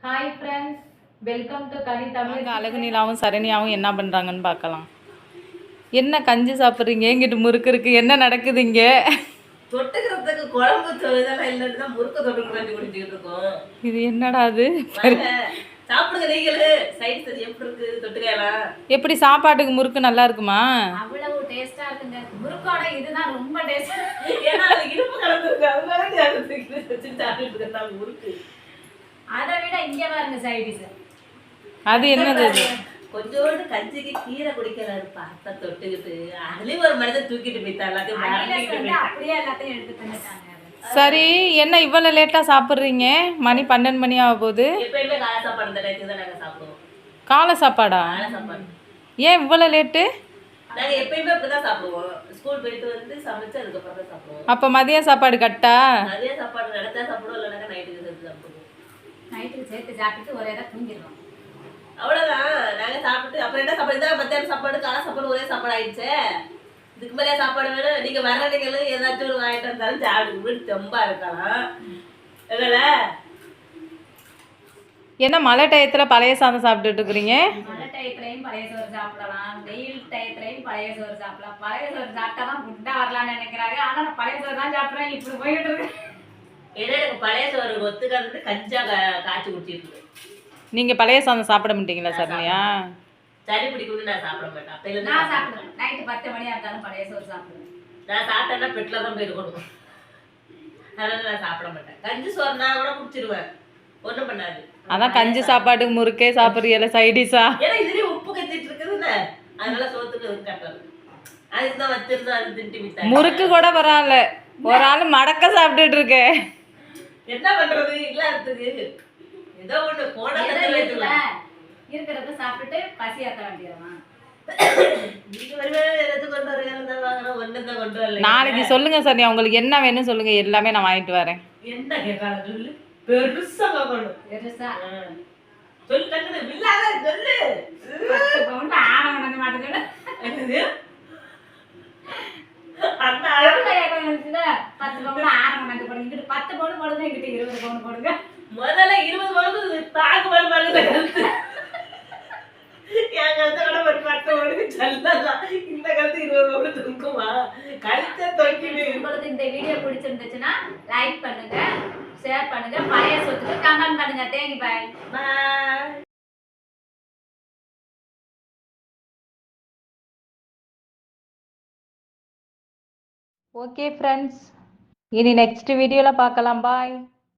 Hi friends, welcome to கனி தமிழ். அழகு நிலாவும் சரணியாவும் என்ன பண்ணுறாங்கன்னு பார்க்கலாம். என்ன கஞ்சி சாப்பிட்றீங்க? இங்கிட்டு முறுக்கு இருக்குது. என்ன நடக்குது இங்கே? தொட்டுக்கிறதுக்கு குழம்பு இதெல்லாம் இல்லைன்னு தான் முறுக்கு தொட்டுக்கு கஞ்சி குடிச்சிக்கிட்டு இருக்கோம். இது என்னடா அது? சாப்பிடுங்க நீங்களே. சைடு சரி எப்படி இருக்கு தொட்டுக்கலாம்? எப்படி சாப்பாட்டுக்கு முறுக்கு நல்லா இருக்குமா? அவ்வளவு டேஸ்டா இருக்குங்க. முறுக்கோட இதுதான் ரொம்ப டேஸ்ட். ஏன்னா அது இனிப்பு கலந்துருக்கு. அதனால சாப்பிட்டு முறுக்கு. அதை விட இங்கே பாருங்க சைடிஸ். அது என்னது? கொஞ்சோண்டு கஞ்சிக்கு கீரை குடிக்கிறாரு பார்த்தா தொட்டுக்கிட்டு. அதுலயும் ஒரு மனிதன் தூக்கிட்டு போயிட்டா எல்லாத்தையும் அப்படியே எல்லாத்தையும் எடுத்து தந்துட்டாங்க. சரி, என்ன இவ்வளோ லேட்டாக சாப்பிட்றீங்க? மணி 12 மணி ஆக போகுது. எப்பயுமே காலை சாப்பாடு இந்த நேரத்துக்கு தான் நாங்கள் சாப்பிடுவோம். காலை சாப்பாடா? காலை சாப்பாடு. ஏன் இவ்வளோ லேட்டு? நாங்கள் எப்பயுமே அப்படிதான் சாப்பிடுவோம். ஸ்கூல் போயிட்டு வந்து சமைச்சு அதுக்கப்புறம் தான் சாப்பிடுவோம். அப்போ மதிய சாப்பாடு கட்டா? மதிய சாப்பாடு நடத்தா சாப்பிடுவோம், இல்லைனாக்கா நைட்டுக்கு சேர்த்து சாப்பிடுவோம். நைட்டுக்கு சேர்த்து சாப்பிட்டு ஒரே தான் தூங்கிடுவோம். அவ்வளோதான். நாங்கள் சாப்பிட்டு அப்புறம் என்ன சாப்பாடு தான் மத்தியானம் சாப்பாடு காலை சாப்பாடு ஒரே சாப்பாடு ஆயிடுச்சு. இதுக்கு மேலே சாப்பாடு வேணும். நீங்கள் வர்ற நீங்களும் ஏதாச்சும் ஒரு வாங்கிட்டு வந்தாலும் சாப்பிடு. வீடு தெம்பா இருக்கலாம். எங்கல என்ன மழை டயத்தில் பழைய சாதம் சாப்பிட்டுட்டு இருக்கிறீங்க? மழை டயத்துலையும் பழைய சோறு சாப்பிடலாம், வெயில் டயத்துலையும் பழைய சோறு சாப்பிடலாம். பழைய சோறு சாப்பிட்டா தான் குண்டா வரலான்னு நினைக்கிறாங்க. ஆனால் நான் பழைய சோறு தான் சாப்பிட்றேன். இப்படி போயிட்டு இருக்கேன். ஏன்னா எனக்கு பழைய சோறு ஒத்துக்காது. கஞ்சா காய்ச்சி குடிச்சிட்டு இருக்கேன். நீங்கள் பழைய சாதம் சாப்பிட மாட்டீங்களா சரணியா? சளி பிடிக்கும்னு நான் சாப்பிட மாட்டேன். அப்பையில நான் சாப்பிடுவேன். நைட்டு 10 மணியாக இருந்தாலும் பழைய சோறு சாப்பிடுவேன். நான் சாப்பிட்டேன்னா பெட்டில் தான் போயிருக்கணும். அதனால நான் சாப்பிட மாட்டேன். கஞ்சி சோறுனா கூட குடிச்சிருவேன், ஒன்றும் பண்ணாது. அதான் கஞ்சி சாப்பாட்டுக்கு முறுக்கே சாப்பிட்றீல சைடிஸா? ஏன்னா இதுலேயும் உப்பு கத்திட்டு இருக்குதுல்ல, அதனால சோத்துக்கு கட்டணும். அதுக்கு தான் வச்சிருந்தோம். அது திண்டி விட்டாங்க. முறுக்கு கூட பரவாயில்ல, ஒரு ஆள் மடக்க சாப்பிட்டுட்டு இருக்கேன். என்ன பண்றது? இல்லாததுக்கு ஏதோ ஒன்று போனா இருக்கிறத சாப்பிட்டுட்டு பசி ஆத்த வேண்டியதுதான். நாளைக்கு சொல்லுங்க சரணியா, உங்களுக்கு என்ன வேணும் சொல்லுங்க, எல்லாமே நான் வாங்கிட்டு வரேன். என்ன கேட்காத சொல்லு. பெருசா கேட்கணும். பெருசா சொல்லு. டக்குனு வில்லாத சொல்லு. 10 பவுண்ட் ஆரம் பண்ண மாட்டேங்குது. அண்ணா 10 பவுண்ட் ஆரம் பண்ண போடுங்க. இங்கிட்டு 10 பவுண்ட் போடுங்க, இங்கிட்டு 20 பவுண்ட் போடுங்க. முதல்ல 20 பவுண்ட் தாக்கு மேல் பாருங்க. என் கழுத்தை கூட ஒரு 10 பவுண்ட் சொல்லலாம். இந்த கழுத்து 20 பவுண்ட் தூக்குமா? கழுத்தை தொங்கிடு. உங்களுக்கு இந்த வீடியோ பிடிச்சிருந்துச்சுன்னா லைக் பண்ணுங்க, ஷேர் பண்ணுங்க, பழைய சொத்துக்கு கமெண்ட் பண்ணுங்க. தேங்க்யூ, பாய் பாய். ஓகே ஃப்ரெண்ட்ஸ், இனி நெக்ஸ்ட் வீடியோவில் பார்க்கலாம். பாய்.